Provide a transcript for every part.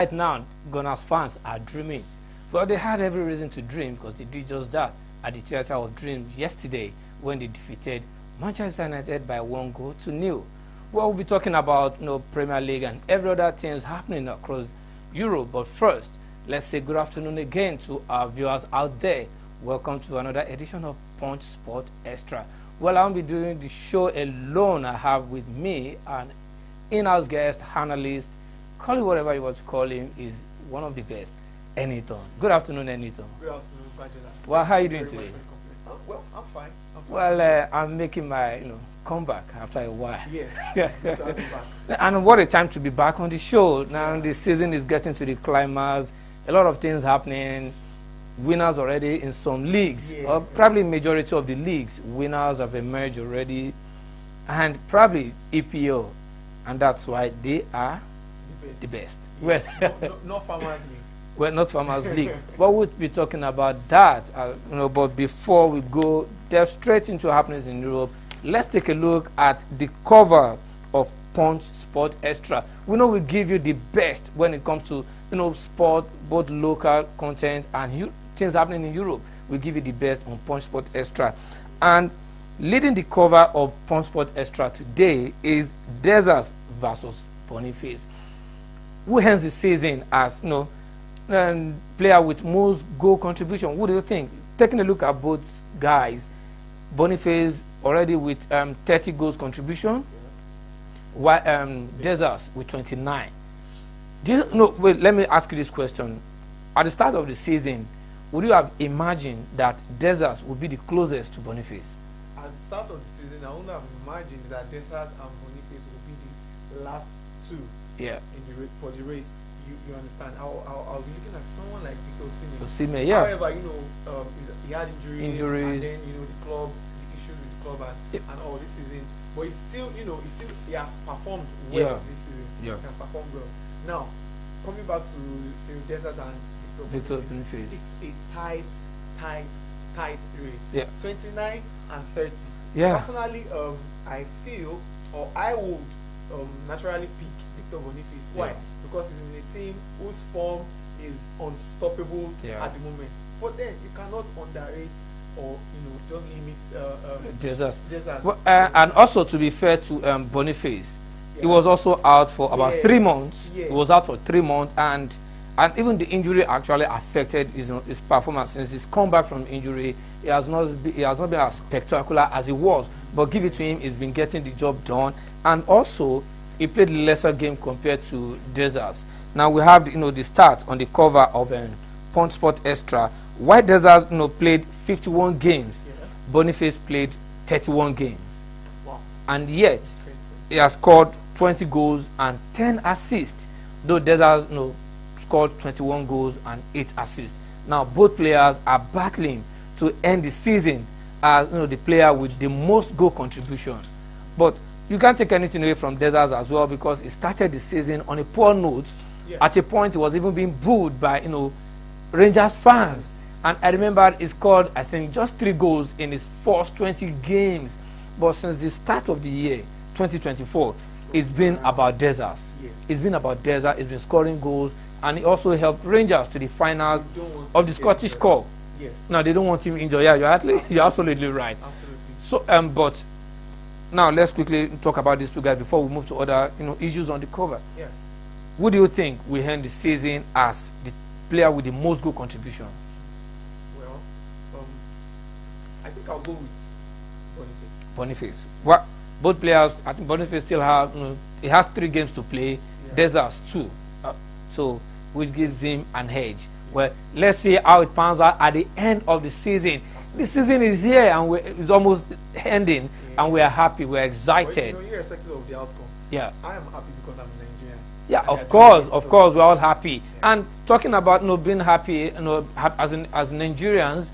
Right now, Gunners fans are dreaming. Well, they had every reason to dream because they did just that at the Theatre of Dreams yesterday when they defeated Manchester United by 1-0. Well, we'll be talking about Premier League and every other things happening across Europe. But first, let's say good afternoon again to our viewers out there. Welcome to another edition of Punch Sport Extra. Well, I won't be doing the show alone. I have with me an in-house guest, analyst, call it whatever you want to call him, is one of the best, Eniton. Good afternoon, Eniton. Good afternoon, Bajela. Well, how are you doing today? Well, I'm fine. Well, I'm making my comeback after a while. Yes, good to have you back. And what a time to be back on the show. Now the season is getting to the climax. A lot of things happening. Winners already in some leagues, or probably majority of the leagues. Winners have emerged already, and probably EPO, and that's why they are the best. Yes. Not Farmers League. Well, not Farmers League. But we'll be talking about that. But before we go delve straight into happenings in Europe, let's take a look at the cover of Punch Sport Extra. We know we give you the best when it comes to sport, both local content and things happening in Europe. We give you the best on Punch Sport Extra. And leading the cover of Punch Sport Extra today is Deserts versus Boniface, who ends the season as player with most goal contribution. What do you think? Taking a look at both guys, Boniface already with 30 goals contribution, while Deserts with 29. Wait, let me ask you this question. At the start of the season, would you have imagined that Deserts would be the closest to Boniface? At the start of the season, I wouldn't have imagined that Deserts and Boniface would be the last two. Yeah. For the race. You understand? I'll be looking at someone like Victor Osimhen, yeah. However, he had injuries, and then the issue with the club and all this season. But he has performed well this season. Yeah. He has performed well. Now, coming back to Deserts and Victor Boniface, it's a tight race. Yeah. 29 and 30. Yeah. Personally, I feel, or I would naturally pick Victor Boniface. Why? Yeah. Because he's in a team whose form is unstoppable at the moment. But then you cannot underrate or just limit Deserts. Well, and also, to be fair to Boniface, he was also out for about 3 months. Yes. He was out for 3 months, and even the injury actually affected his performance. Since he's come back from injury, he has not been as spectacular as he was. But give it to him, he's been getting the job done, and also he played lesser game compared to Deserts. Now we have the stats on the cover of Punch Sport Extra. While Deserts played 51 games, Boniface played 31 games. Wow. And yet he has scored 20 goals and 10 assists, though Deserts scored 21 goals and 8 assists. Now both players are battling to end the season as the player with the most goal contribution. But you can't take anything away from Deserts as well, because he started the season on a poor note. Yeah. At a point, he was even being booed by Rangers fans. And I remember he scored, I think, just 3 goals in his first 20 games. But since the start of the year, 2024, it's been about Deserts. Yes. It's been about Deserts. He's been scoring goals, and he also helped Rangers to the finals of the Scottish Cup. Yes. Now they don't want him injured. Yeah, you're absolutely right. Absolutely. So, but now let's quickly talk about these two guys before we move to other issues on the cover. Yeah. Who do you think will end the season as the player with the most goal contribution? Well, I think I'll go with Boniface. What? Both players, I think Boniface still have, he has 3 games to play. Yeah. Deserts 2, so which gives him an edge. Well, let's see how it pans out at the end of the season. The season is here and it's almost ending, and we are happy, we're excited. Well, irrespective of the outcome, yeah, I am happy because I'm Nigerian. Yeah, of course, we're all happy. Yeah. And talking about being happy, as Nigerians,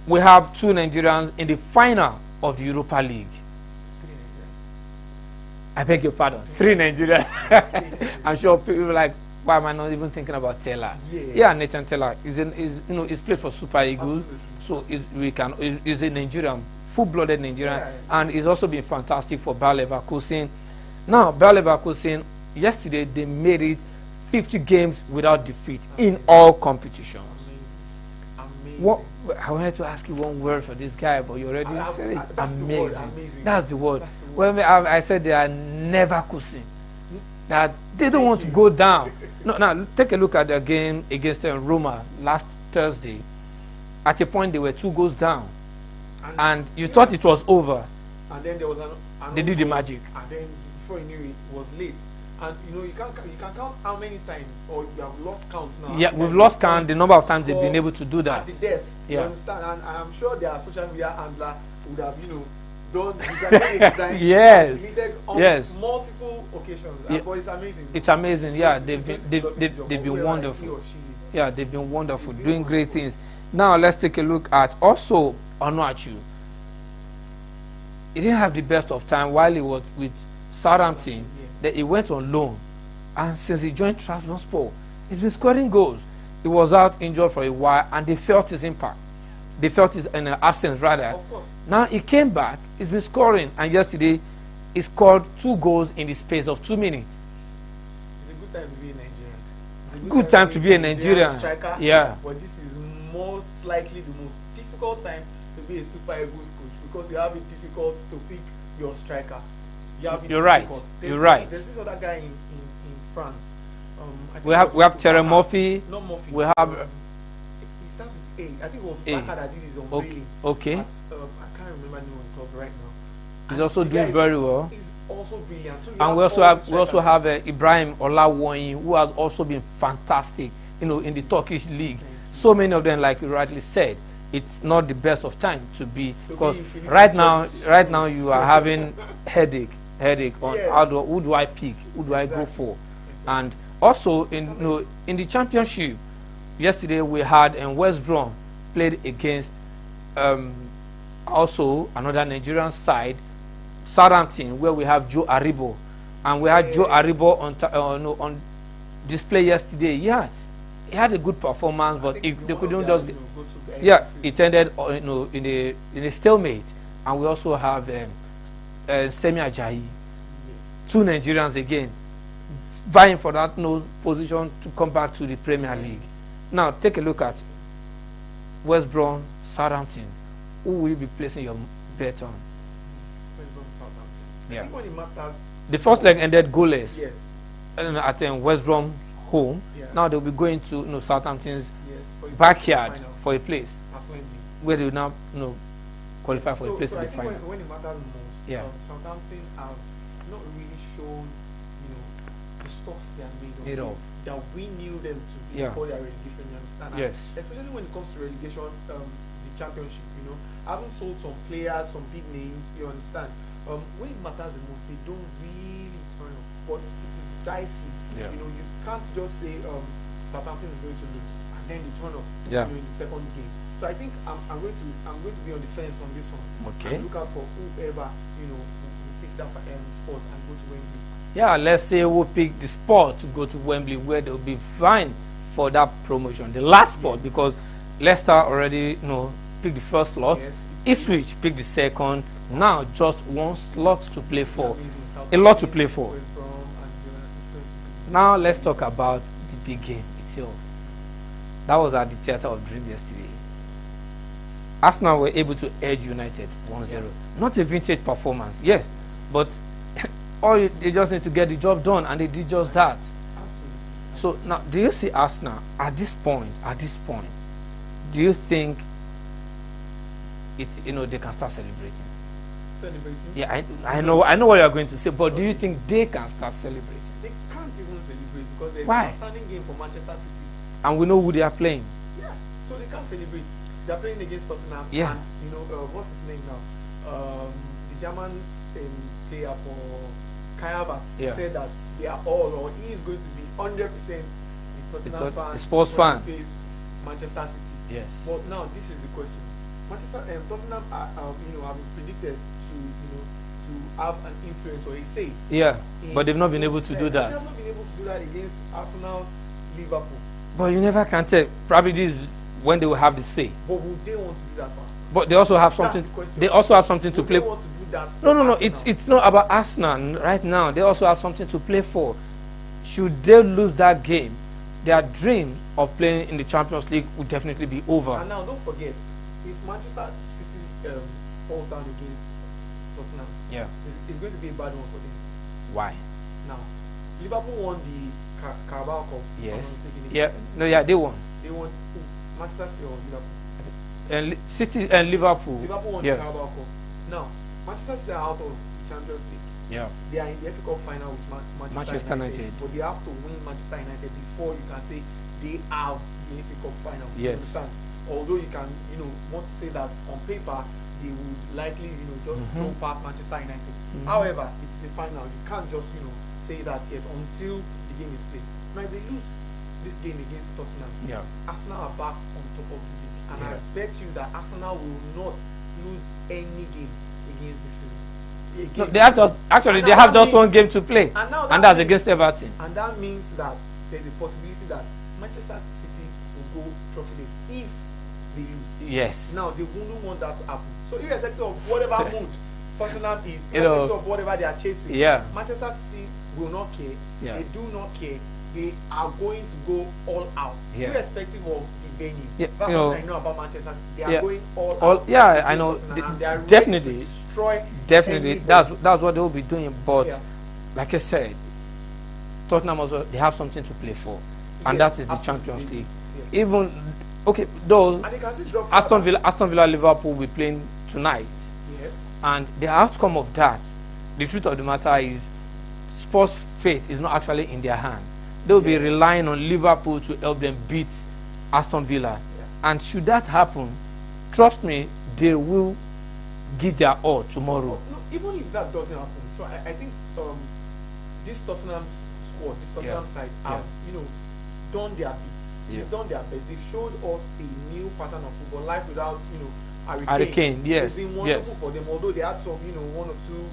we have 2 Nigerians in the final of the Europa League. 3 Nigerians. I beg your pardon, 3 Nigerians. I'm sure people are like, why am I not even thinking about Taylor? Yes. Yeah, Nathan Taylor he's played for Super Eagles, so he's a Nigerian, full-blooded Nigerian, and he's also been fantastic for Bayer Leverkusen. Now, Bayer Leverkusen, yesterday they made it 50 games without defeat in all competitions. Amazing. What, I wanted to ask you one word for this guy, but you already said it. That's Amazing. The word, That's the word. That's the word. When I said they are never cussing. That they don't want to go down. No, now take a look at their game against Roma last Thursday. At a point, they were 2 goals down, and you thought it was over. And then there was an they did the magic. And then before you knew it was late. And you can count how many times, or you have lost count now. Yeah, we've lost count the number of times they've been able to do that. At the death, yeah. You understand? And I'm sure their social media handler would have, done design yes. on yes. multiple occasions. Yeah. But it's amazing. It's amazing. Yeah, it's they've been wonderful. Yeah, they've been wonderful, doing great things. Now let's take a look at also Onuachu. He didn't have the best of time while he was with Southampton. Yes. That he went on loan, and since he joined Trabzonspor, he's been scoring goals. He was out injured for a while, and they felt his impact. They felt his absence rather. Of course. Now he came back. He's been scoring, and yesterday he scored 2 goals in the space of 2 minutes. It's a good time to be a Nigerian. It's a good time to be a Nigerian striker. Yeah. But this is most likely the most difficult time to be a Super Eagles coach, because you have it difficult to pick your striker. You're right. You're right. There's this other guy in France. We have Terry Murphy. Not Murphy. We have. It starts with A. I think it was Baka that did his unveiling. Okay. At, I can't remember the name of the club right now. He's also doing very well. He's also brilliant. So and we also have Ibrahim Olawoyin, who has also been fantastic. In the Turkish league. So many of them, like you rightly said, it's not the best of time to be, because right now you are having headache on who do I pick, who do I go for. And also in the championship yesterday we had West Brom played against also another Nigerian side, Southampton, where we have Joe Aribo, and we had Joe Aribo on display yesterday. Yeah, he had a good performance, but if they couldn't just it ended in a stalemate. And we also have Semi Ajayi, 2 Nigerians again vying for that position to come back to the Premier League. Now take a look at West Brom, Southampton. Who will you be placing your bet on? West Brom, Southampton. Yeah. I think when it matters, the first leg ended goalless. Yes. At West Brom's home. Yeah. Now they'll be going to Southampton's yes, backyard for a place where they will now qualify for a place in the final. When it matters most, Southampton have not really shown the stuff they are made of. That we knew them to be before their relegation. You understand? Yes. And especially when it comes to relegation, the championship. I haven't sold some players, some big names. You understand? When it matters the most, they don't really turn up. But it is dicey. Yeah. You can't just say Southampton is going to lose and then they turn up. In the second game. So I think I'm going to be on the fence on this one. Okay. And look out for whoever will pick that spot and go to Wembley. Yeah, let's say we'll pick the spot to go to Wembley, where they'll be fine for that promotion. The last spot, because Leicester already picked the first slot. Yes, Ipswich picked the second. Now just 1 slot to play for. A lot to play for. Now let's talk about the big game itself. That was at the Theatre of Dream yesterday. Arsenal were able to edge United 1-0. Yeah. Not a vintage performance, yes, but they just need to get the job done, and they did just that. Absolutely. So now, do you see Arsenal at this point? Do you think they can start celebrating? Yeah, I know what you are going to say, but do you think they can start celebrating? They can't even celebrate because there's Why? an outstanding game for Manchester City. And we know who they are playing. Yeah, so they can't celebrate. They're playing against Tottenham. Yeah. And what's his name now? The German player for Kai Havertz said that they are he is going to be 100% a Tottenham fan. The sports fan. Face Manchester City. Yes. But now this is the question. Tottenham have been predicted to have an influence or a say. Yeah, but they've not been able to do that. They have not been able to do that against Arsenal, Liverpool. But you never can tell. Probably this is when they will have the say. But would they want to do that for Arsenal? But they also have something. They also have something to play. They want to do that for no. Arsenal? It's not about Arsenal right now. They also have something to play for. should they lose that game, their dreams of playing in the Champions League would definitely be over. And now, don't forget, if Manchester City falls down against Tottenham, Yeah. it's going to be a bad one for them. Why? Now, Liverpool won the Carabao Cup. if I'm not Yes. mistaken. Yeah. No. Yeah. They won. They won Manchester City or Liverpool. And City and Liverpool. Liverpool won Yes. the Carabao Cup. Now, Manchester City are out of the Champions League. Yeah. They are in the FA Cup final with Manchester United. But they have to win Manchester United before you can say they have the FA Cup final. You Yes. understand? Although you can, want to say that on paper they would likely, just throw past Manchester United. However, it's the final. You can't just, say that yet until the game is played. Now, if they lose this game against Tottenham, Yeah. Arsenal are back on top of the league. And Yeah. I bet you that Arsenal will not lose any game against this season. No, they have just actually And they now have that just one means- game to play, and now and that that's means- against Everton. And that means that there's a possibility that Manchester City will go trophyless if they lose. Yes. Now, they wouldn't want that to happen. So, irrespective of whatever mood Tottenham is, You know, irrespective of whatever they are chasing, Yeah. Manchester City will not care. Yeah. They do not care. They are going to go all out, Yeah. irrespective of the venue. Yeah, That's you what know, I know about Manchester City. They are yeah. going all All- out. yeah, against I know. Tottenham, and they are ready Definitely. to destroy Definitely, anybody. that's what they will be doing. But Yeah. like I said, Tottenham also they have something to play for, and Yes, that is the absolutely. Champions League. Yes. Even okay, though And they can still drop Aston further. Villa, Liverpool will be playing tonight, Yes. and the outcome of that, the truth of the matter is, Spurs' fate is not actually in their hand. They will be Yeah. relying on Liverpool to help them beat Aston Villa, Yeah. and should that happen, trust me, they will give their all tomorrow. No, even if that doesn't happen, so I think this Tottenham squad, this Tottenham side, have done their bit. They've Yeah. done their best. They've showed us a new pattern of football, life without Harry Kane, yes, It's been wonderful yes. for them. Although they had some one or two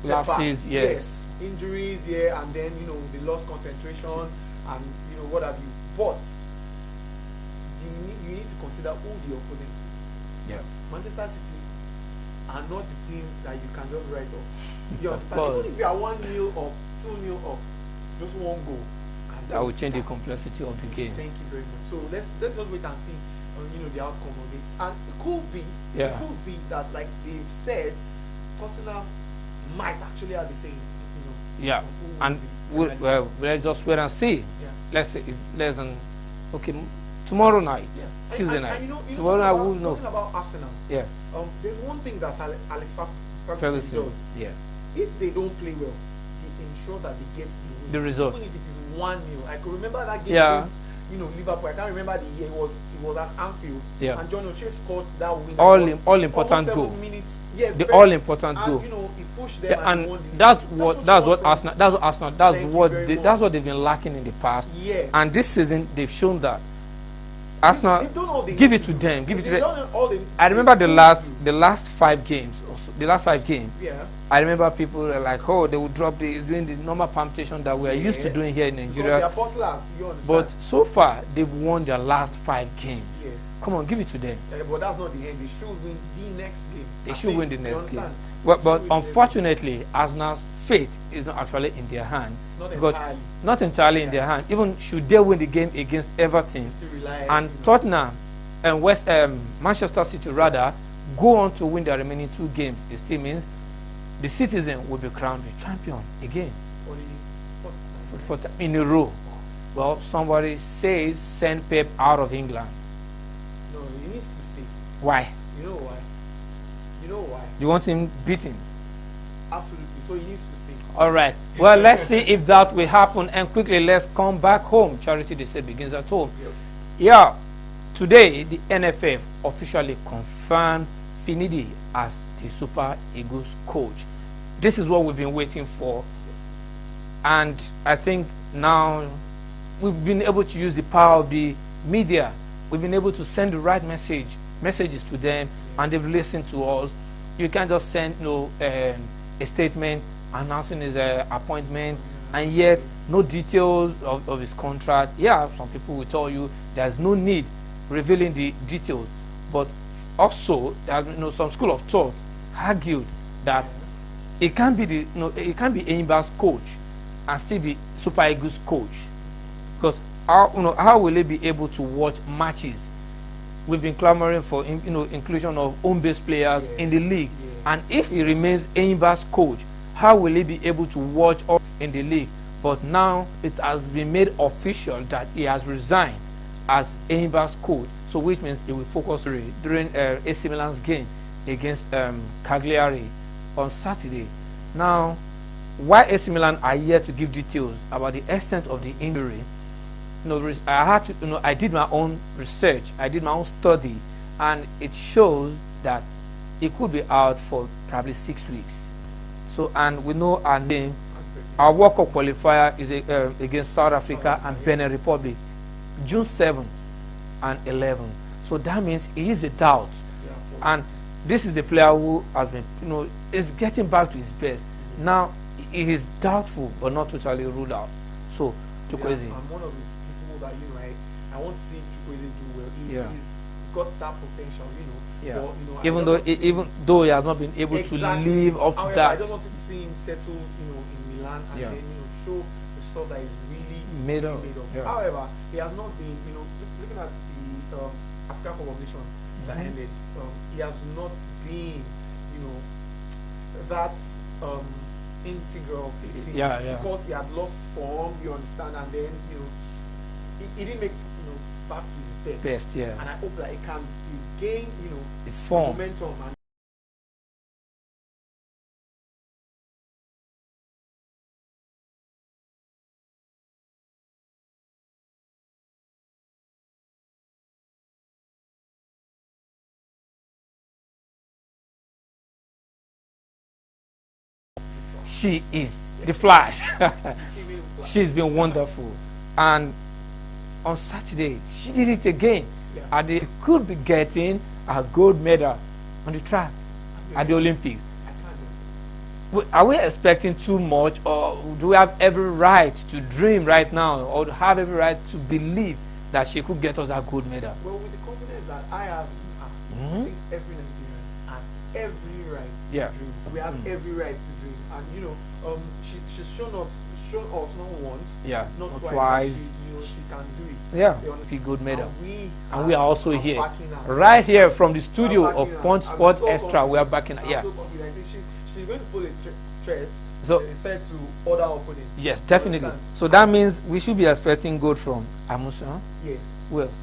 Lapses, setbacks, yes. injuries, and then they lost concentration and what have you. But you need to consider who the opponent is. Yeah. Manchester City are not the team that you can just write off. You Of understand? course. Even if you are 1-0 up, 2-0 up, just one goal. and That will change the that's- complexity of the game. Thank you very much. So let's just wait and see, the outcome of it. And it could be, Yeah. that like they've said, Tottenham might actually have the same, Yeah, who and wins it. well, let's just wait and see. Yeah. Let's say okay, tomorrow night, Yeah. Tuesday And night. talking Tomorrow night about, we'll know. talking about Arsenal, Yeah, there's one thing that Alex Ferguson Ferguson. does. Yeah, If they don't play well, they ensure that they get the win. The result. Even if it is 1-0. I could remember that game Yeah. against Liverpool. I can't remember the year. It was at Anfield. Yeah. And John O'Shea scored that win. All important goal. Minutes. Yes, the very- all important and, goal. He pushed them Yeah, and and won the that's league. what you want from- Arsenal. That's Thank you very that's much. what they've been lacking in the past. Yes. And this season they've shown that Arsenal They've done all they give need it to do. them. Give it to They've them. done all they- I remember they the could do. last 5 games. The last 5 games. Yeah. I remember people were like, oh, they would drop doing the normal permutation that we are used to Yes. doing here in Because Nigeria. they are hustlers, you understand? But so far, they've won their last 5 games. yes. Come on, give it to them. But that's not the end. They should win the next game. They At should win least, the you next game. understand? But They should win the next unfortunately, Arsenal's fate is not actually in their hand. Not Because- entirely. Not entirely in Yeah. their hand. Even should they win the game against Everton Game. Still rely, and Tottenham and Manchester City rather go on to win their remaining 2 games, it still means the citizen will be crowned the champion again for the fourth time. for the 4th time in a row. Well, somebody says send Pep out of England. No, he needs to stay. Why? You know why? You know why? You want him beaten? Absolutely. So he needs to stay. All right. Well, let's see if that will happen. And quickly, let's come back home. Charity, they say, begins at home. Yep. Yeah. Today, the NFF officially confirmed Finidi as the Super Eagles coach. This is what we've been waiting for. And I think now we've been able to use the power of the media. We've been able to send the right messages to them, and they've listened to us. You can't just send a statement announcing his appointment, and yet no details of his contract. Yeah, some people will tell you there's no need revealing the details, but also some school of thought argued that it can't be Enyimba's coach and still be Super Eagles coach? Because how will he be able to watch matches? We've been clamoring for inclusion of home-based players in the league, and if he remains Enyimba's coach, how will he be able to watch all in the league? But now it has been made official that he has resigned as Enyimba's coach, so which means he will focus during AC Milan's game against Cagliari on Saturday. Now, why AC Milan are yet to give details about the extent of the injury, I had to, I did my own research, I did my own study, and it shows that it could be out for probably 6 weeks. So, and we know our name, our World Cup qualifier is against South Africa and Benin Republic, June 7 and 11. So that means he is a doubt, and this is a player who has been, is getting back to his best. Now, he is doubtful, but not totally ruled out. So, Chukwueze. I'm one of the people that, I want to see Chukwueze do well. He's got that potential, Yeah. But, even though he has not been able to live up to that. I just wanted to see him settled, in Milan and then, show the stuff that is really made up. Yeah. However, he has not been, looking at the African Cup of Nations that ended, he has not been, that integral to the team. Because he had lost form, you understand, and then, he didn't make, back to his best. And I hope that he can gain, his form, momentum, and she is the Flash. She's been wonderful, and on Saturday she did it again. And they could be getting a gold medal on the track at the Olympics. Are we expecting too much, or do we have every right to dream right now, or have every right to believe that she could get us a gold medal? Well, with the confidence that I have, I think every Nigerian has every right to dream. We have every right to dream, and she's shown us not once, not twice. She can do it. Be good medal. And we are also here, right here from the studio of Punch Sport Extra. We are backing her. She's going to put a threat to other opponents. Yes, definitely. So that means we should be expecting gold from Amusa. Yes. Who else?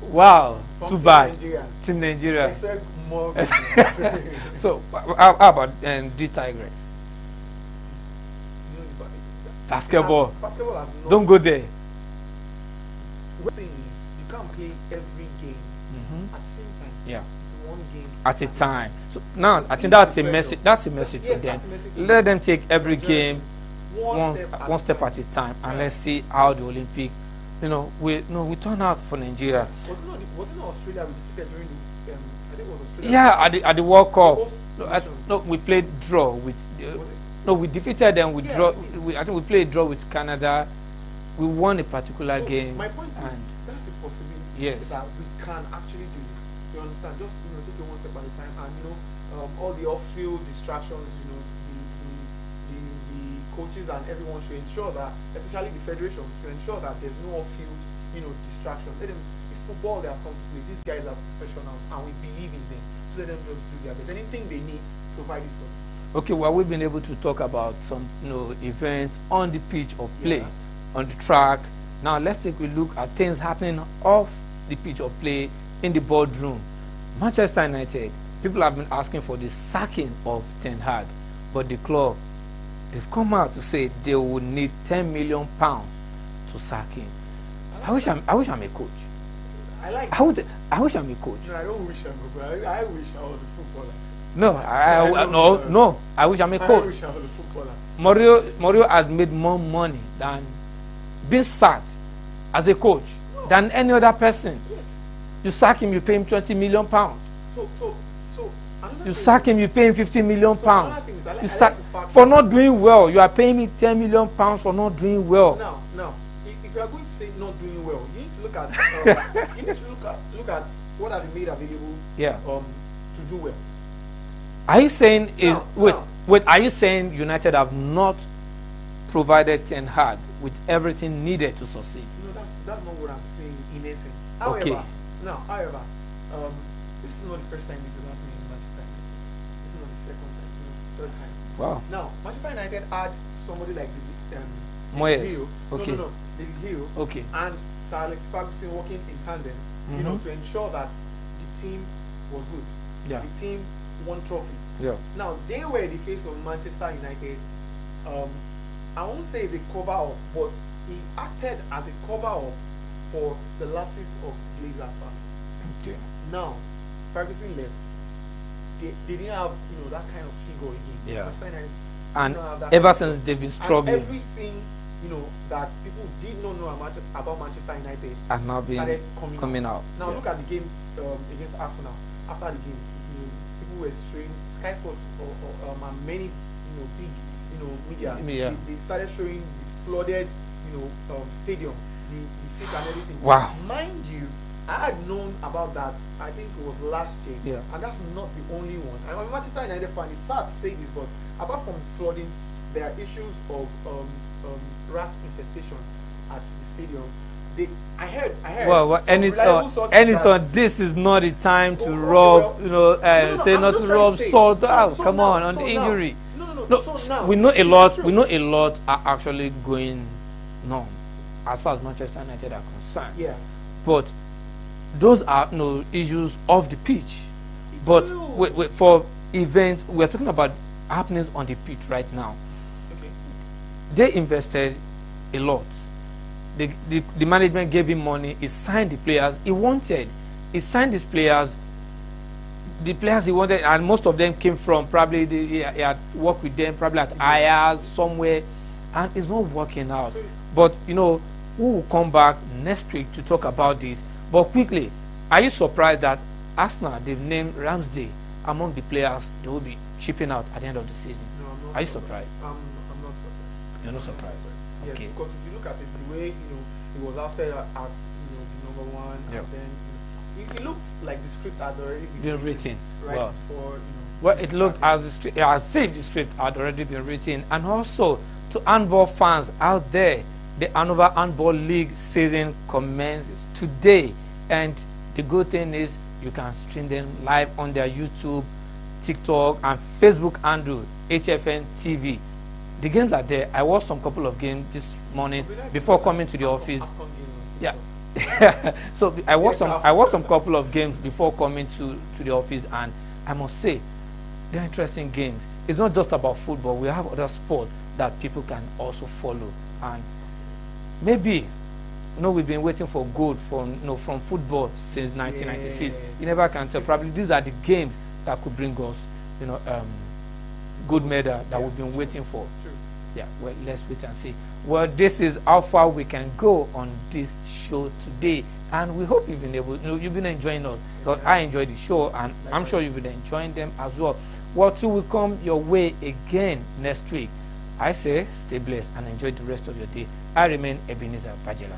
Wow, too bad. Team Nigeria. Expect more. So how about the Tigers? Basketball. Basketball has not. Don't go there. The thing is, you can't play every game at the same time. It's one game at a time. So now I think that's a message. That's a message to them. Let them take every game one step at a time, and let's see how the Olympic. We turn out for Nigeria. Wasn't Australia we defeated during the? I think it was Australia. Yeah, at the World Cup. We played draw with. No, we defeated them. We draw. I think we played draw with Canada. We won a particular game. My point is that's a possibility that we can actually do this. You understand? Just take it one step at a time, and all the off-field distractions. The coaches and everyone should ensure that, especially the federation, should ensure that there's no off-field distraction. Let them. It's football they have come to play. These guys are professionals, and we believe in them. So let them just do their best. Anything they need, provide it for them. Okay, well, we've been able to talk about some events on the pitch of play, on the track. Now let's take a look at things happening off the pitch of play in the boardroom. Manchester United, people have been asking for the sacking of Ten Hag, but the club, they've come out to say they will need £10 million to sack him. I wish I'm a coach. I wish I'm a coach. No, I don't wish I'm a coach. I wish I was a footballer. No, I wish I'm a coach. I wish I was a footballer. Mourinho has made more money than being sacked as a coach than any other person. Yes. You sack him, you pay him £20 million. So you sack him, you pay him £15 million. You sack for not doing well. You are paying me £10 million for not doing well. Now, if you are going to say not doing well, you need to look at look at what have you made available to do well. Are you saying is No, wait no. wait? Are you saying United have not provided Ten Hag with everything needed to succeed? No, that's not what I'm saying in essence. Okay. However, this is not the first time this is happening in Manchester United. This is not the second time, third time. Wow. Now, Manchester United had somebody like David Moyes. Hill. Okay. No, David Hill. Okay. And Sir Alex Ferguson working in tandem, to ensure that the team was good. Yeah. The team won trophies. Yeah. Now, they were the face of Manchester United. I won't say it's a cover up, but he acted as a cover up for the lapses of Glazer's family. Okay. Now, Ferguson left. They didn't have that kind of figure again. Yeah. Manchester United And did not have that ever kind of since figure. they've been And struggling, everything that people did not know about Manchester United and now been started coming out. Now Yeah. look at the game against Arsenal. After the game, people were showing Sky Sports and many big media. Yeah. They started showing the flooded stadium, the seats and everything. Wow. Mind you, I had known about that. I think it was last year. Yeah. And that's not the only one. I'm a Manchester United fan. It's sad to say this, but apart from flooding, there are issues of rat infestation at the stadium. I heard. Well, from any reliable sources anything. This is not the time to Oh, rub, no, say I'm not just to trying rub say, salt so- out. so Come now- on so the now- injury. No. No, So now we know a it's lot. true. We know a lot are actually going on as far as Manchester United are concerned. Yeah. But those are issues off the pitch. But will. wait, for events, we're talking about happenings on the pitch right now. Okay. They invested a lot. The management gave him money. He signed the players he wanted. He signed these players. The players he wanted, and most of them came from probably he had worked with them probably at Ayers somewhere, and it's not working out. But we will come back next week to talk about this. But quickly, are you surprised that Arsenal, they've named Ramsdale among the players they will be chipping out at the end of the season? No, I'm not. Are you surprised? I'm not surprised. You're not surprised. Yes, Okay. because if you look at it, the way he was ousted as the number one, Yeah. and then it looked like the script had already Been written. right Well, before Well, it looked as if the script had already been written. And also, to handball fans out there, the Hanover Handball League season commences today. And the good thing is you can stream them live on their YouTube, TikTok, and Facebook handle, HFN TV. The games are there. I watched some couple of games this morning before coming to the office. Yeah. So I watched some couple of games before coming to the office, and I must say they're interesting games. It's not just about football. We have other sports that people can also follow, and maybe we've been waiting for gold from football since 1996. Yeah. You never can tell. Probably these are the games that could bring us gold medal that we've been waiting for. True. Yeah, well, let's wait and see. Well, this is how far we can go on this show today, and we hope you've been able, you've been enjoying us. Because I enjoyed the show, and I'm sure you've been enjoying them as well. Well, till we come your way again next week, I say stay blessed and enjoy the rest of your day. I remain Ebenezer Bajela.